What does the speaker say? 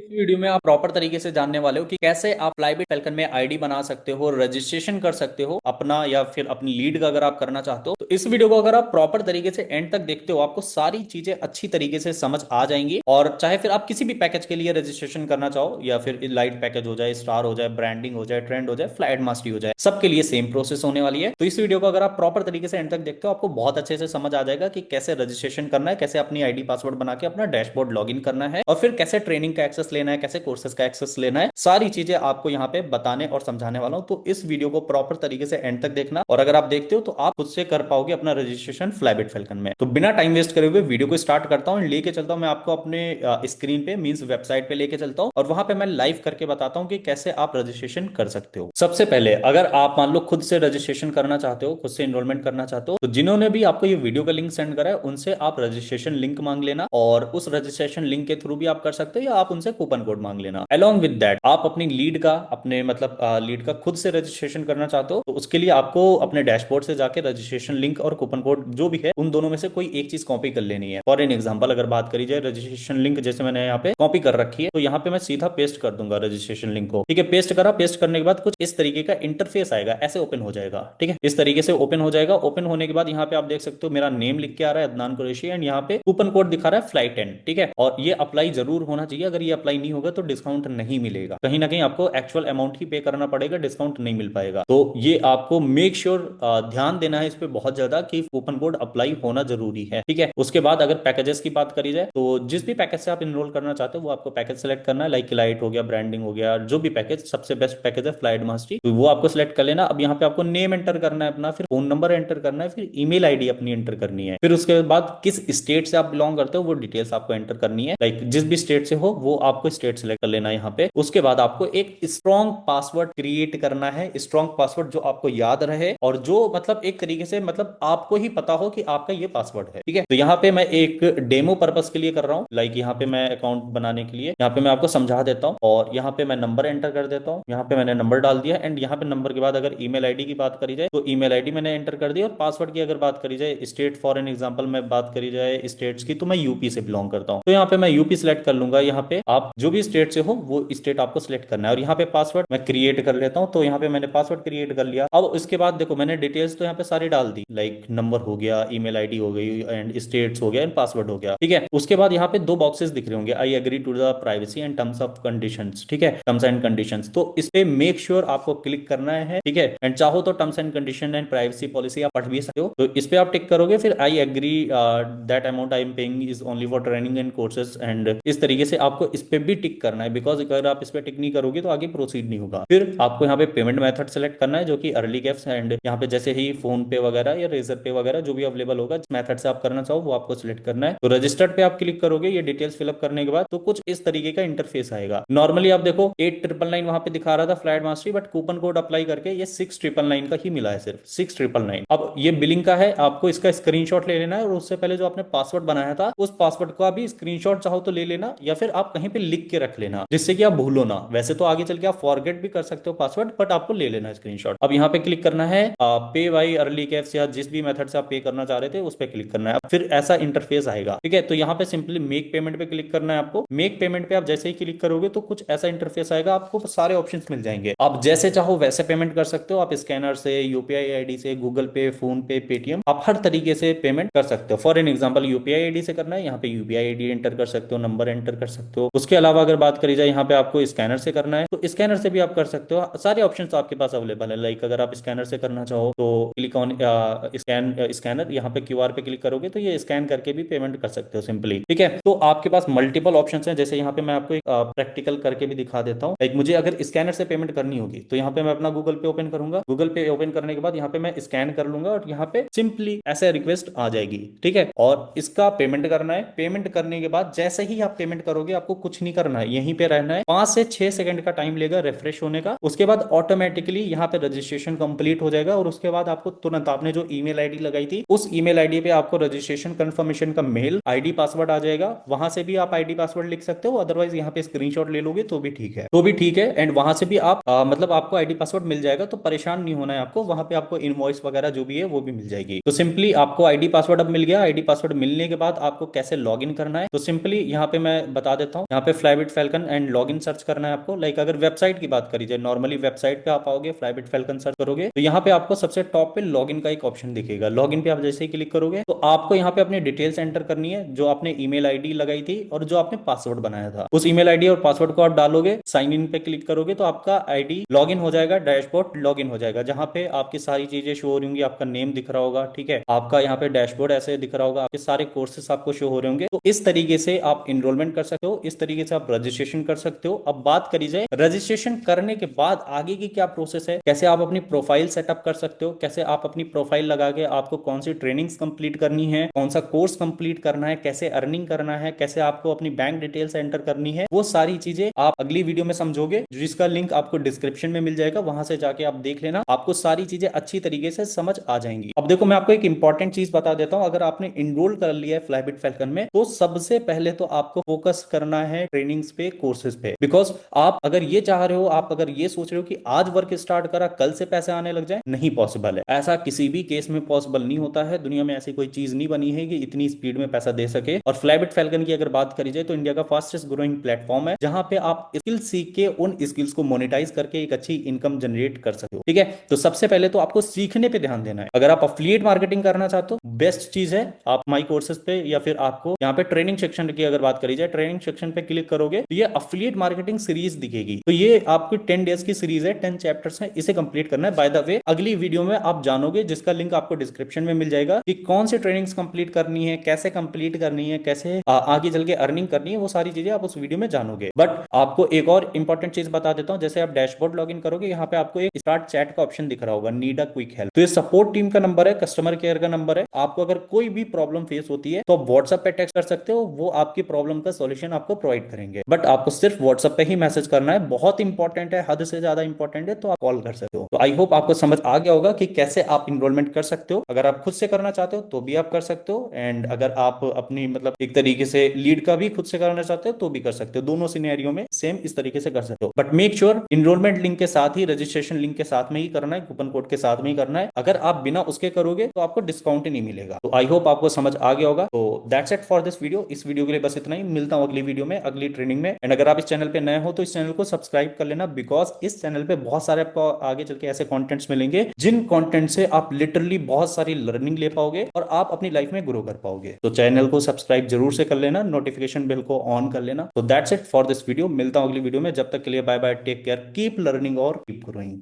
इस वीडियो में आप प्रॉपर तरीके से जानने वाले हो कि कैसे आप फ्लाईबिट फैल्कन में आईडी बना सकते हो, रजिस्ट्रेशन कर सकते हो अपना या फिर अपनी लीड का अगर आप करना चाहते हो। तो इस वीडियो को अगर आप प्रॉपर तरीके से एंड तक देखते हो आपको सारी चीजें अच्छी तरीके से समझ आ जाएंगी। और चाहे फिर आप किसी भी पैकेज के लिए रजिस्ट्रेशन करना चाहो या फिर लाइट पैकेज हो जाए, स्टार हो जाए, ब्रांडिंग हो जाए, ट्रेंड हो जाए, फ्लाइट मास्टरी हो जाए, सबके लिए सेम प्रोसेस होने वाली है। तो इस वीडियो को अगर आप प्रॉपर तरीके से एंड तक देखते हो आपको बहुत अच्छे से समझ आ जाएगा कि कैसे रजिस्ट्रेशन करना है, कैसे अपनी आईडी पासवर्ड बना के अपना डैशबोर्ड लॉगिन करना है और फिर कैसे ट्रेनिंग का एक्सेस लेना है, कैसे कोर्सेज का एक्सेस लेना है। सारी चीजें आपको यहाँ पे बताने और समझाने वाला हूं। तो इस वीडियो को प्रॉपर तरीके से एंड तक देखना और अगर आप देखते हो तो आप खुद से कर पाओगे अपना रजिस्ट्रेशन फ्लाईबिट फैल्कन में। तो बिना टाइम वेस्ट करे हुए वीडियो को स्टार्ट करता हूं, लेके चलता हूं मैं आपको अपने स्क्रीन पे मींस वेबसाइट पे लेके चलता हूं और वहां पे मैं लाइव करके बताता हूं कि कैसे आप रजिस्ट्रेशन कर सकते हो। सबसे पहले अगर आप मान लो खुद से रजिस्ट्रेशन करना चाहते हो, खुद से एनरोलमेंट करना चाहते हो, तो जिन्होंने भी आपको ये वीडियो का लिंक सेंड करा है उनसे आप रजिस्ट्रेशन लिंक मांग लेना और उस रजिस्ट्रेशन लिंक के थ्रू भी आप कर सकते हो या आप उनसे कूपन कोड मांग लेना। अलोंग विद दैट आप अपनी लीड का अपने मतलब लीड का खुद से रजिस्ट्रेशन करना चाहते हो तो उसके लिए आपको अपने डैशबोर्ड से जाके रजिस्ट्रेशन लिंक और कूपन कोड जो भी है उन दोनों में से कोई एक चीज कॉपी कर लेनी है। फॉर एन एग्जांपल अगर बात करी जाए रजिस्ट्रेशन लिंक जैसे मैंने यहाँ पे कॉपी कर रखी है तो यहाँ पे मैं सीधा पेस्ट कर दूंगा रजिस्ट्रेशन लिंक को। ठीक है, पेस्ट करा, पेस्ट करने के बाद कुछ इस तरीके का इंटरफेस आएगा, ऐसे ओपन हो जाएगा। ठीक है, इस तरीके से ओपन हो जाएगा। ओपन होने के बाद यहाँ पे आप देख सकते हो मेरा नेम लिख के आ रहा है अदनान कुरैशी एंड यहाँ पे कूपन कोड दिखा रहा है फ्लाइट 10। ठीक है, और ये अप्लाई जरूर होना चाहिए। अगर ये अप्लाई नहीं होगा तो डिस्काउंट नहीं मिलेगा, कहीं ना कहीं आपको एक्चुअल अमाउंट ही पे करना पड़ेगा, डिस्काउंट नहीं मिल पाएगा। तो ये आपको मेक श्योर ध्यान देना है इस पे बहुत ज्यादा कि कूपन कोड अप्लाई होना जरूरी है। ठीक है, उसके बाद अगर पैकेजेस की बात करी जाए तो जिस भी पैकेज से आप इनरोल करना चाहते हो वो आपको पैकेज सेलेक्ट करना है। लाइक लाइट हो गया, ब्रांडिंग हो गया, जो भी पैकेज सबसे बेस्ट पैकेज है फ्लाइट मास्टरी, तो वो आपको सिलेक्ट कर लेना। अब यहाँ पे आपको नेम एंटर करना है अपना, फिर फोन नंबर एंटर करना है, फिर ईमेल आईडी अपनी एंटर करनी है, फिर उसके बाद किस स्टेट से आप बिलोंग करते हो वो डिटेल्स आपको एंटर करनी है। लाइक जिस भी स्टेट से हो वो आपको स्टेट सेलेक्ट कर लेना है यहाँ पे। उसके बाद आपको एक स्ट्रॉन्ग पासवर्ड क्रिएट करना है, स्ट्रॉन्ग पासवर्ड जो आपको याद रहे और जो मतलब एक तरीके से मतलब आपको ही पता हो कि आपका ये पासवर्ड है। ठीक है, तो यहाँ पे मैं एक डेमो पर्पस के लिए कर रहा हूँ। लाइक यहाँ पे मैं अकाउंट बनाने के लिए यहाँ पे मैं आपको समझा देता हूँ और यहाँ पे मैं नंबर एंटर कर देता हूँ। यहाँ पे मैंने नंबर डाल दिया एंड यहाँ पे नंबर के बाद अगर ईमेल आईडी की बात करी जाए तो ईमेल आईडी मैंने एंटर कर दी। और पासवर्ड की अगर बात करी जाए, स्टेट फॉर एन एग्जांपल में बात करी जाए स्टेट्स की, तो मैं यूपी से बिलोंग करता हूँ तो यहाँ पे मैं यूपी सिलेक्ट कर लूंगा। यहाँ पे आप जो भी स्टेट से हो वो स्टेट आपको सिलेक्ट करना है और यहाँ पे पासवर्ड मैं क्रिएट कर लेता हूँ। तो यहाँ पे मैंने पासवर्ड क्रिएट कर लिया। अब इसके बाद देखो मैंने डिटेल्स तो यहाँ पे सारी डाल दी, लाइक नंबर हो गया, ईमेल आईडी हो गई एंड स्टेट्स हो गया एंड पासवर्ड हो गया। ठीक है, उसके बाद यहाँ पे दो बॉक्सेस दिख रहे होंगे, I agree to the privacy and terms of conditions. ठीक है, टर्म्स एंड कंडीशंस, तो इस पे मेक श्योर आपको क्लिक करना है। ठीक है, एंड चाहो तो terms and condition and privacy policy आप पढ़ भी सकते हो, तो इस पे आप टिक करोगे। फिर I agree that amount I am paying is only for training and courses and इस तरीके से आपको इस पे भी टिक करना है, बिकॉज अगर आप इस पे टिक नहीं करोगे तो आगे प्रोसीड नहीं होगा। फिर आपको यहाँ पे पेमेंट मेथड सेलेक्ट करना है जो कि अर्ली गैप्स एंड यहाँ पे जैसे ही फोन पे वगैरह या रेजर पे वगैरह जो भी अवेलेबल होगा जिस मेथड से आप करना चाहो वो आपको सिलेक्ट करना है। तो रजिस्टर्ड पे आप क्लिक करोगे, ये डिटेल्स फिलअप करने के बाद तो कुछ इस तरीके का इंटरफेस आएगा। नॉर्मली आप देखो 8999 वहां पे दिखा रहा था flight mastery, but coupon code apply करके ये 6999 का ही मिला है, सिर्फ 6999। अब ये बिलिंग का है, आपको इसका स्क्रीनशॉट ले लेना है और उससे पहले जो आपने पासवर्ड बनाया था उस पासवर्ड का भी स्क्रीनशॉट चाहो तो ले लेना या फिर आप कहीं पे लिख के रख लेना जिससे कि आप भूलो ना। वैसे तो आगे चल के आप फॉरगेट भी कर सकते हो पासवर्ड, बट आपको ले लेना स्क्रीनशॉट। अब यहाँ पे क्लिक करना है पे बाई अर्ली कैप्स या जिस भी मेथड से आप पे करना चाह रहे थे उस पे क्लिक करना है। फिर ऐसा इंटरफेस आएगा। ठीक है, तो यहाँ पे सिंपली मेक पेमेंट पे क्लिक करना है आपको। मेक पेमेंट पे आप जैसे ही क्लिक करोगे तो कुछ ऐसा इंटरफेस आएगा, आपको सारे ऑप्शंस मिल जाएंगे। आप जैसे चाहो वैसे पेमेंट कर सकते हो, आप स्कैनर से, यूपीआई आईडी से, गूगल पे, फोन पे, पेटीएम, आप हर तरीके से पेमेंट कर सकते हो। For an example UPI ID से करना है, यहाँ पे यूपीआई आईडी एंटर कर सकते हो, नंबर एंटर कर सकते हो। उसके अलावा अगर बात करी जाए यहाँ पे आपको स्कैनर से करना है तो स्कैनर से भी आप कर सकते हो। सारे ऑप्शन आपके पास अवेलेबल है। लाइक अगर आप स्कैनर से करना चाहो तो क्लिक ऑन स्कैनर, यहाँ पे क्यूआर पे क्लिक करोगे तो ये स्कैन करके भी पेमेंट कर सकते हो सिंपली। ठीक है, तो आपके पास मल्टीपल ऑप्शंस हैं। जैसे यहाँ पे मैं आपको एक प्रैक्टिकल करके भी दिखा देता हूँ। लाइक मुझे अगर स्कैनर से पेमेंट करनी होगी तो यहाँ पे मैं अपना गूगल पे ओपन करूंगा। गूगल पे ओपन करने के बाद यहाँ पे मैं स्कैन कर लूंगा और यहाँ पे सिंपली ऐसे रिक्वेस्ट आ जाएगी। ठीक है, और इसका पेमेंट करना है। पेमेंट करने के बाद जैसे ही आप पेमेंट करोगे आपको कुछ नहीं करना है, यहीं पे रहना है। 5 से 6 सेकंड का टाइम लेगा रिफ्रेश होने का। उसके बाद ऑटोमेटिकली यहाँ पे रजिस्ट्रेशन कंप्लीट हो जाएगा और उसके बाद आपको तुरंत आपने जो ईमेल आईडी लगाई थी उस ईमेल आईडी पे आपको रजिस्ट्रेशन कंफर्मेशन का मेल, आईडी पासवर्ड आ जाएगा। वहां से भी आप आईडी पासवर्ड लिख सकते हो, अदरवाइज यहाँ पे स्क्रीनशॉट ले लोगे तो भी ठीक है, तो भी ठीक है। एंड वहां से भी आप मतलब आपको आईडी पासवर्ड मिल जाएगा, तो परेशान नहीं होना है आपको। वहां पे आपको इनवॉइस वगैरह जो भी है वो भी मिल जाएगी। तो सिंपली आपको आईडी पासवर्ड अब मिल गया। आईडी पासवर्ड मिलने के बाद आपको कैसे लॉग इन करना है तो सिंपली यहाँ पे मैं बता देता हूँ। यहाँ पे फ्लाईबिट फैल्कन एंड लॉगिन सर्च करना है आपको। लाइक अगर वेबसाइट की बात करी जाए, नॉर्मली वेबसाइट पे आप आओगे, फ्लाईबिट फैल्कन सर्च करोगे तो यहाँ पे आपको सबसे टॉप पे लॉगिन का एक ऑप्शन दिखेगा। लॉगिन पे आप जैसे ही क्लिक करोगे तो आपको यहाँ पे अपनी डिटेल्स एंटर करनी है, जो आपने ईमेल आईडी लगाई थी और जो आपने पासवर्ड बनाया था, उस ईमेल आईडी और पासवर्ड को आप डालोगे। साइन इन पे क्लिक करोगे तो आपका आईडी लॉगिन हो जाएगा, डैशबोर्ड लॉगिन हो जाएगा, जहां पे आपकी सारी चीजें शो हो रही होंगी। आपका नेम दिख रहा होगा, ठीक है, आपका यहाँ पे डैशबोर्ड ऐसे दिख रहा होगा, आपके सारे कोर्सेस आपको शो हो रहे होंगे। तो इस तरीके से आप इनरोलमेंट कर सकते हो, इस तरीके से आप रजिस्ट्रेशन कर सकते हो। अब बात करी जाए रजिस्ट्रेशन करने के बाद आगे की क्या प्रोसेस है, कैसे आप अपनी प्रोफाइल सेटअप कर सकते हो, कैसे आप अपनी प्रोफाइल लगा के आपको कौन सी ट्रेनिंग्स कंप्लीट करनी है, कौन सा कोर्स कंप्लीट करना है, कैसे अर्निंग करना है, कैसे आपको अपनी बैंक डिटेल्स एंटर करनी है, वो सारी चीजें आप अगली वीडियो में समझोगे, जिसका लिंक आपको डिस्क्रिप्शन में मिल जाएगा। वहां से जाके आप देख लेना, आपको सारी चीजें अच्छी तरीके से समझ आ जाएंगी। अब देखो मैं आपको एक इंपॉर्टेंट चीज बता देता हूं, अगर आपने इनरोल कर लिया है फ्लाईबिट फैल्कन में तो सबसे पहले तो आपको फोकस करना है ट्रेनिंग्स पे, कोर्सेज पे। बिकॉज आप अगर ये चाह रहे हो, आप अगर ये सोच रहे हो कि आज वर्क स्टार्ट करा कल से पैसे आने लग जाए, नहीं पॉसिबल है। ऐसा किसी भी केस में पॉसिबल नहीं होता है। दुनिया में ऐसी कोई चीज नहीं बनी है कि इतनी स्पीड में पैसा दे सके। और फ्लाईबिट फैल्कन की अगर बात करी जाए तो इंडिया का फास्टेस्ट ग्रोइंग प्लेटफॉर्म है, जहां पे आप स्किल सीख के उन स्किल्स को मोनेटाइज करके एक अच्छी इनकम जनरेट कर सकते हो। ठीक है, तो सबसे पहले तो आपको सीखने पे ध्यान देना है। अगर आप अफिलिएट मार्केटिंग करना चाहते हो, बेस्ट चीज है आप माई कोर्सेज पे, या फिर आपको यहाँ पे ट्रेनिंग सेक्शन की अगर बात करी जाए, ट्रेनिंग सेक्शन पे क्लिक करोगे तो ये अफिलिएट मार्केटिंग सीरीज दिखेगी। तो ये आपकी 10 डेज की सीरीज है, 10 चैप्टर्स है, इसे कंप्लीट करना है। बाय द वे अगली वीडियो में आप जानोगे, जिसका लिंक आपको डिस्क्रिप्शन में मिल जाएगा, कि कौन सी ट्रेनिंग्स कंप्लीट करनी है, कैसे कंप्लीट करनी है, कैसे आगे चल के अर्निंग करनी है, वो सारी चीजें आप उस वीडियो में जानोगे। बट आपको एक और इंपॉर्टेंट चीज बता देता हूं, जैसे आप डैशबोर्ड लॉगिन करोगे, यहाँ पे आपको एक स्टार्ट चैट का ऑप्शन दिख रहा होगा, नीड अ क्विक हेल्प। तो ये सपोर्ट टीम का नंबर है, कस्टमर केयर का नंबर है। आपको अगर कोई भी प्रॉब्लम फेस होती है तो आप व्हाट्सएप पे टेक्स्ट कर सकते हो, वो आपकी प्रॉब्लम का सॉल्यूशन आपको प्रोवाइड करेंगे। बट आपको सिर्फ व्हाट्सएप पे ही मैसेज करना है, बहुत इंपॉर्टेंट है, हद से ज्यादा इंपॉर्टेंट है, तो आप कॉल कर सकते हो। तो आई होप आपको समझ आ गया होगा कि कैसे आप इनरोलमेंट कर सकते हो। अगर आप खुद से करना चाहते हो तो भी आप कर सकते हो, एंड अगर आप अपनी मतलब एक तरीके से लीड का भी खुद से करना चाहते हो तो भी कर सकते हो। दोनों सिनेरियो में सेम इस तरीके से कर सकते हो। But make sure enrolment link के साथ ही, रजिस्ट्रेशन लिंक के साथ में ही करना है, कूपन कोड के साथ में ही करना है। अगर आप बिना उसके करोगे तो आपको डिस्काउंट ही नहीं मिलेगा। तो आई होप आपको समझ आ गया होगा। तो that's it for this video. इस वीडियो के लिए बस इतना ही। मिलता हूं अगली वीडियो में, अगली ट्रेनिंग में। एंड अगर आप इस चैनल पे नए हो तो इस चैनल को सब्सक्राइब कर लेना, बिकॉज इस चैनल पे बहुत सारे आपको आगे चल के ऐसे कंटेंट्स मिलेंगे जिन कंटेंट से आप लिटरली बहुत सारी लर्निंग ले पाओगे और आप अपनी लाइफ में ग्रो कर पाओगे। तो चैनल को सब्सक्राइब जरूर से कर लेना, नोटिफिकेशन बेल को ऑन कर लेना। तो that's it for this video. मिलता हूं अगली वीडियो में, जब तक के लिए bye bye, take care, keep learning और कीप ग्रोइंग।